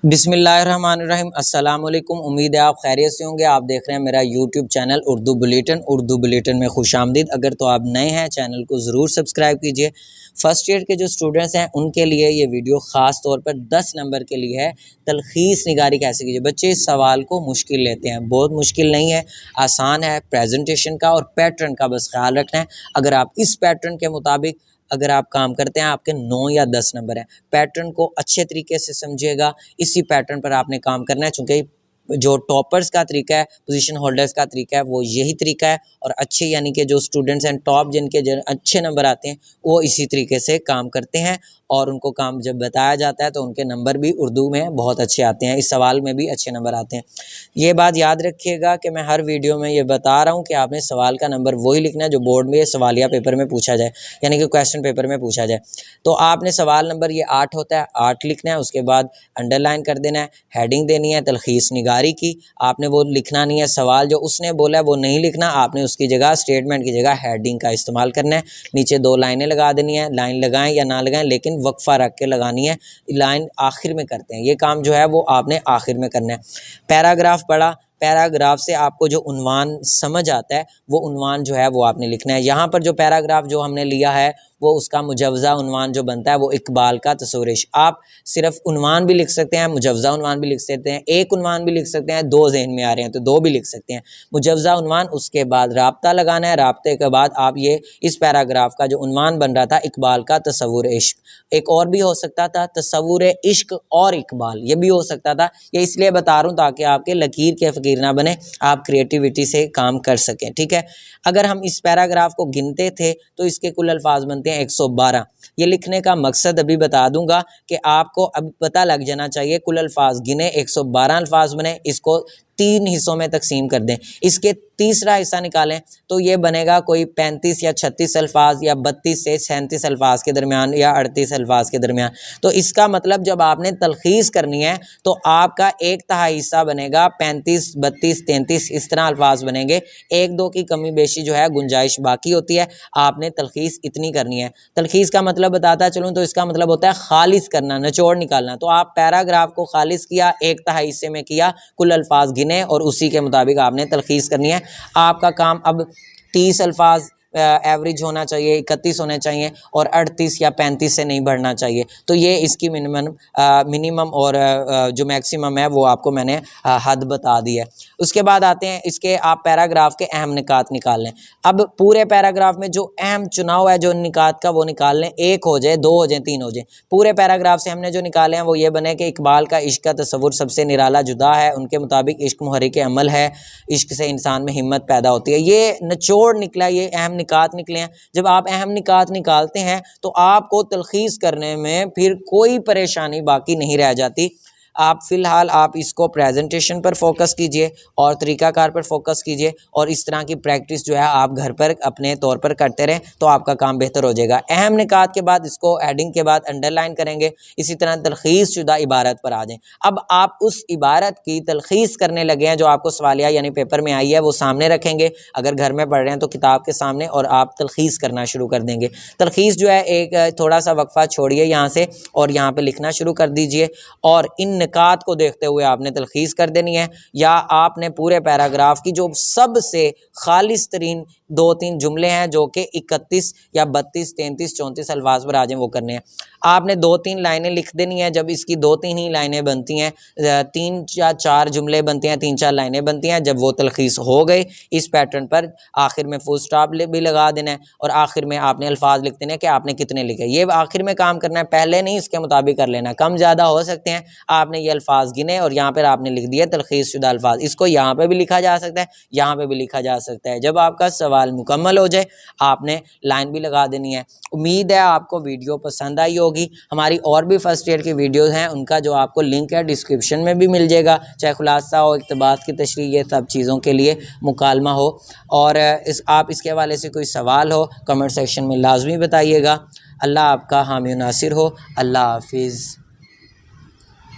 बिस्मिल्लाहिर्रहमानिर्रहीम। अस्सलाम वालेकुम। उम्मीद है आप खैरियत से होंगे। आप देख रहे हैं मेरा यूट्यूब चैनल उर्दू बुलेटिन में खुशामदीद। अगर तो आप नए हैं चैनल को ज़रूर सब्सक्राइब कीजिए। फर्स्ट ईयर के जो स्टूडेंट्स हैं उनके लिए ये वीडियो ख़ास तौर पर 10 नंबर के लिए है। तलखीस निगारी कैसे कीजिए। बच्चे इस सवाल को मुश्किल लेते हैं, बहुत मुश्किल नहीं है, आसान है। प्रेजेंटेशन का और पैटर्न का बस ख्याल रखना है। अगर आप इस पैटर्न के मुताबिक अगर आप काम करते हैं आपके 9 या 10 नंबर हैं। पैटर्न को अच्छे तरीके से समझिएगा। इसी पैटर्न पर आपने काम करना है, चूँकि जो टॉपर्स का तरीका है, पोजीशन होल्डर्स का तरीका है, वो यही तरीका है। और अच्छे यानी कि जो स्टूडेंट्स हैं टॉप जिनके अच्छे नंबर आते हैं वो इसी तरीके से काम करते हैं। और उनको काम जब बताया जाता है तो उनके नंबर भी उर्दू में बहुत अच्छे आते हैं, इस सवाल में भी अच्छे नंबर आते हैं। ये बात याद रखिएगा कि मैं हर वीडियो में ये बता रहा हूँ कि आपने सवाल का नंबर वही लिखना है जो बोर्ड में सवालिया पेपर में पूछा जाए, यानी कि क्वेश्चन पेपर में पूछा जाए। तो आपने सवाल नंबर ये 8 होता है, 8 लिखना है। उसके बाद अंडरलाइन कर देना है, हेडिंग देनी है तलखीस निगारी की। आपने वो लिखना नहीं है, सवाल जो उसने बोला है वो नहीं लिखना। आपने उसकी जगह स्टेटमेंट की जगह हेडिंग का इस्तेमाल करना है। नीचे 2 लाइनें लगा देनी है। लाइन लगाएं या ना लगाएं, लेकिन वक्फा रख के लगानी है। लाइन आखिर में करते हैं, ये काम जो है वो आपने आखिर में करना है। पैराग्राफ पढ़ा, पैराग्राफ से आपको जो उन्वान समझ आता है वो उन्वान जो है वो आपने लिखना है। यहाँ पर जो पैराग्राफ जो हमने लिया है वो उसका मुजव्जा उन्वान जो बनता है वो इकबाल का तस्वुर इश्क। आप सिर्फ उन्वान भी लिख सकते हैं, मुजव्जा उन्वान भी लिख सकते हैं, एक उन्वान भी लिख सकते हैं, 2 ज़हन में आ रहे हैं तो 2 भी लिख सकते हैं। मुजव्जा उन्वान, उसके बाद राब्ता लगाना है। राब्ते के बाद आप ये इस पैराग्राफ का जो उन्वान बन रहा था इकबाल का तस्वुर इश्क, एक और भी हो सकता था तस्वुर इश्क और इकबाल, ये भी हो सकता था। ये इसलिए बता रहा हूँ ताकि आपके लकीर के फ़कीर ना बने, आप क्रिएटिविटी से काम कर सकें, ठीक है। अगर हम इस पैराग्राफ को गिनते थे तो इसके कुल अल्फाज बनते हैं 112। ये लिखने का मकसद अभी बता दूंगा कि आपको अब पता लग जाना चाहिए। कुल अल्फाज गिने, 112 अल्फाज बने, इसको 3 हिस्सों में तकसीम कर दें। इसके तीसरा हिस्सा निकालें तो ये बनेगा कोई 35 या 36 अल्फाज या 32 से 37 अल्फाज के दरमियान या 38 अल्फाज के दरमियान। तो इसका मतलब जब आपने तलखीस करनी है तो आपका 1/3 हिस्सा बनेगा 35, 32, 33 इस तरह अल्फाज बनेंगे। 1-2 की कमी बेशी जो है गुंजाइश बाकी होती है। आपने तलखीस इतनी करनी है। तलखीस का मतलब बताता चलूँ तो इसका मतलब होता है खालिस करना, निचोड़ निकालना। तो आप पैराग्राफ को खालिस किया, 1/3 हिस्से में किया, कुल अल्फाज गिने और उसी के मुताबिक आपने तलखीस करनी है। आपका काम अब 30 अल्फाज एवरेज होना चाहिए, 31 होने चाहिए और 38 या 35 से नहीं बढ़ना चाहिए। तो ये इसकी मिनिमम और जो मैक्सिमम है वो आपको मैंने हद बता दी है। उसके बाद आते हैं इसके आप पैराग्राफ के अहम निकात निकाल लें। अब पूरे पैराग्राफ में जो अहम चुनाव है जो निकात का वो निकाल लें। 1 हो जाए, 2 हो जाए, 3 हो जाए। पूरे पैराग्राफ से हमने जो निकाले हैं वो ये बने कि इकबाल का इश्क का तस्वुर सबसे निराला जुदा है। उनके मुताबिक इश्क मुहर्रिक अमल है, इश्क से इंसान में हिम्मत पैदा होती है। ये निचोड़ निकला, ये अहम निकात निकले हैं। जब आप अहम निकात निकालते हैं तो आपको तलखीस करने में फिर कोई परेशानी बाकी नहीं रह जाती। आप फ़िलहाल आप इसको प्रेजेंटेशन पर फोकस कीजिए और तरीक़ाकार पर फोकस कीजिए और इस तरह की प्रैक्टिस जो है आप घर पर अपने तौर पर करते रहें तो आपका काम बेहतर हो जाएगा। अहम निकात के बाद इसको हेडिंग के बाद अंडरलाइन करेंगे। इसी तरह तलखीस शुदा इबारत पर आ जाएं। अब आप उस इबारत की तलखीस करने लगे हैं जो आपको सवालिया यानी पेपर में आई है, वो सामने रखेंगे। अगर घर में पढ़ रहे हैं तो किताब के सामने, और आप तलखीस करना शुरू कर देंगे। तलखीस जो है एक थोड़ा सा वक्फा छोड़िए यहाँ से और यहाँ पर लिखना शुरू कर दीजिए और इन निकात को देखते हुए आपने तलखीस कर देनी है। या आपने पूरे पैराग्राफ की जो सबसे खालिस तरीन 2-3 जुमले हैं जो कि 31 या 32, 33, 34 अल्फाज पर आ जाएं वो करने हैं। आपने 2-3 लाइनें लिख देनी है। जब इसकी 2-3 ही लाइनें बनती हैं, 3 या 4 जुमले बनते हैं, 3-4 लाइनें बनती हैं। जब वो तलखीस हो गई इस पैटर्न पर आखिर में फुल स्टॉप भी लगा देना है और आखिर में आपने अल्फाज लिख देने हैं कि आपने कितने लिखे। ये आखिर में काम करना है, पहले नहीं इसके मुताबिक कर लेना। कम ज़्यादा हो सकते हैं। आपने ये अल्फाज गिने और यहाँ पर आपने लिख दिया तलखीस शुदा अल्फाज। इसको यहाँ पे भी लिखा जा सकता है, यहाँ पे भी लिखा जा सकता है। जब आपका सवाल मुकम्मल हो जाए आपने लाइन भी लगा देनी है। उम्मीद है आपको वीडियो पसंद आई होगी। हमारी और भी फर्स्ट ईयर की वीडियोस हैं, उनका जो आपको लिंक है डिस्क्रिप्शन में भी मिल जाएगा। चाहे खुलासा हो, इक़्तिबास की तशरीह, ये सब चीज़ों के लिए मुकालमा हो। और आप इसके हवाले से कोई सवाल हो कमेंट सेक्शन में लाजमी बताइएगा। अल्लाह आपका हामी नासिर हो। अल्लाह हाफिज़।